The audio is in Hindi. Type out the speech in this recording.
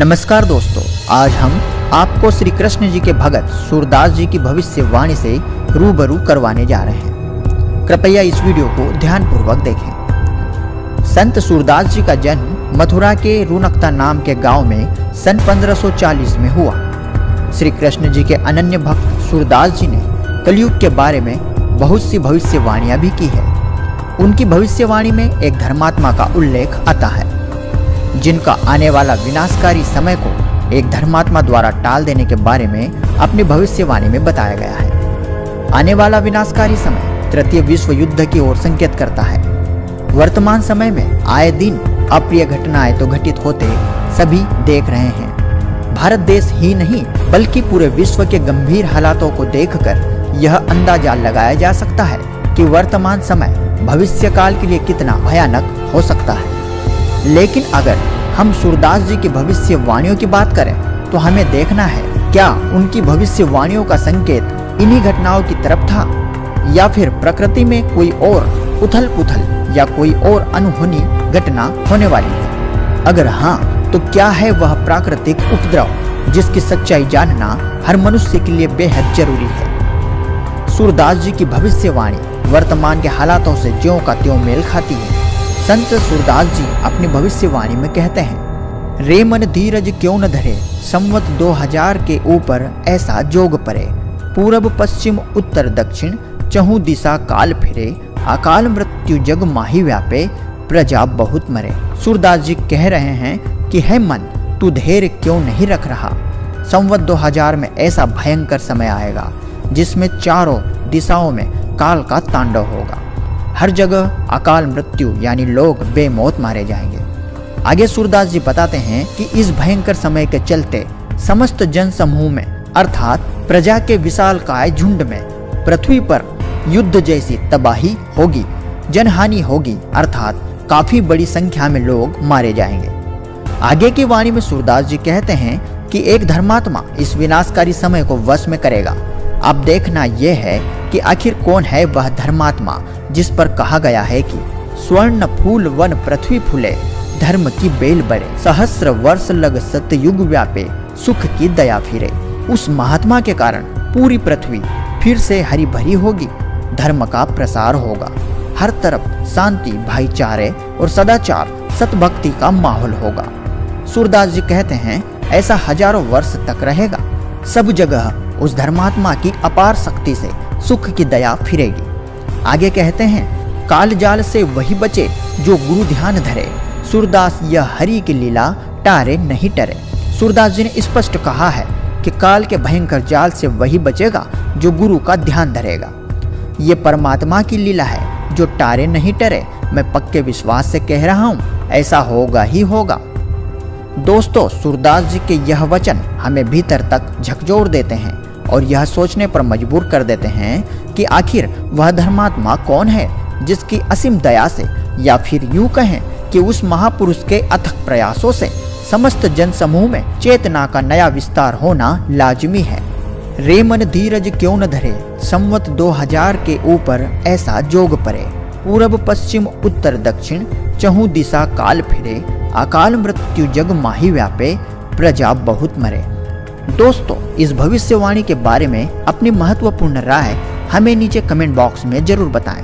नमस्कार दोस्तों, आज हम आपको श्री कृष्ण जी के भगत सूरदास जी की भविष्यवाणी से रूबरू करवाने जा रहे हैं। कृपया इस वीडियो को ध्यानपूर्वक देखें। संत सूरदास जी का जन्म मथुरा के रुनकता नाम के गांव में सन 1540 में हुआ। श्री कृष्ण जी के अनन्य भक्त सूरदास जी ने कलयुग के बारे में बहुत सी भविष्यवाणियां भी की है। उनकी भविष्यवाणी में एक धर्मात्मा का उल्लेख आता है, जिनका आने वाला विनाशकारी समय को एक धर्मात्मा द्वारा टाल देने के बारे में अपनी भविष्यवाणी में बताया गया है। आने वाला विनाशकारी समय तृतीय विश्व युद्ध की ओर संकेत करता है। वर्तमान समय में आए दिन अप्रिय घटनाएं तो घटित होते सभी देख रहे हैं। भारत देश ही नहीं बल्कि पूरे विश्व के गंभीर हालातों को देखकर यह अंदाजा लगाया जा सकता है कि वर्तमान समय भविष्य काल के लिए कितना भयानक हो सकता है। लेकिन अगर हम सूरदास जी की भविष्यवाणियों की बात करें तो हमें देखना है, क्या उनकी भविष्यवाणियों का संकेत इन्हीं घटनाओं की तरफ था, या फिर प्रकृति में कोई और उथल पुथल या कोई और अनहोनी घटना होने वाली है। अगर हाँ, तो क्या है वह प्राकृतिक उपद्रव जिसकी सच्चाई जानना हर मनुष्य के लिए बेहद जरूरी है। सूरदास जी की भविष्यवाणी वर्तमान के हालातों से ज्यों का त्यों मेल खाती है। संत सूरदास जी अपनी भविष्यवाणी में कहते हैं, रे मन धीरज क्यों न धरे, संवत 2000 के ऊपर ऐसा जोग परे, पूरब पश्चिम उत्तर दक्षिण चहु दिशा काल फिरे, अकाल मृत्यु जग माही व्यापे, प्रजा बहुत मरे। सूरदास जी कह रहे हैं कि हे मन, तू धैर्य क्यों नहीं रख रहा। संवत 2000 में ऐसा भयंकर समय आएगा जिसमें चारों दिशाओं में काल का तांडव होगा। हर जगह अकाल मृत्यु यानी लोग बेमौत मारे जाएंगे। आगे सूरदास जी बताते हैं कि इस भयंकर समय के चलते समस्त जन समूह में अर्थात प्रजा के विशालकाय झुंड में पृथ्वी पर युद्ध जैसी तबाही होगी, जनहानि होगी, अर्थात काफी बड़ी संख्या में लोग मारे जाएंगे। आगे की वाणी में सूरदास जी कहते हैं कि एक धर्मात्मा इस विनाशकारी समय को वश में करेगा। अब देखना यह है कि आखिर कौन है वह धर्मात्मा जिस पर कहा गया है कि स्वर्ण फूल वन पृथ्वी फूले, धर्म की बेल बढ़े, सहस्र वर्ष लग सतयुग व्यापे, सुख की दया फिरे। उस महात्मा के कारण पूरी पृथ्वी फिर से हरी भरी होगी, धर्म का प्रसार होगा, हर तरफ शांति, भाईचारे और सदाचार, सतभक्ति का माहौल होगा। सूरदास जी कहते हैं ऐसा हजारों वर्ष तक रहेगा। सब जगह उस धर्मात्मा की अपार शक्ति से सुख की दया फिरेगी। आगे कहते हैं, काल जाल से वही बचे जो गुरु ध्यान धरे, सूरदास यह हरि की लीला टारे नहीं टरे। सूरदास जी ने स्पष्ट कहा है कि काल के भयंकर जाल से वही बचेगा जो गुरु का ध्यान धरेगा। ये परमात्मा की लीला है जो टारे नहीं टरे। मैं पक्के विश्वास से कह रहा हूँ, ऐसा होगा ही होगा। दोस्तों, सूरदास जी के यह वचन हमें भीतर तक झकझोर देते हैं और यह सोचने पर मजबूर कर देते हैं कि आखिर वह धर्मात्मा कौन है जिसकी असीम दया से, या फिर यूं कहें कि उस महापुरुष के अथक प्रयासों से समस्त जन समूह में चेतना का नया विस्तार होना लाजमी है। रे मन धीरज क्यों न धरे, संवत 2000 के ऊपर ऐसा जोग परे, पूरब पश्चिम उत्तर दक्षिण चहु दिशा काल फिरे, अकाल मृत्यु जग माही व्यापे, प्रजा बहुत मरे। दोस्तों, इस भविष्यवाणी के बारे में अपनी महत्वपूर्ण राय हमें नीचे कमेंट बॉक्स में जरूर बताएं।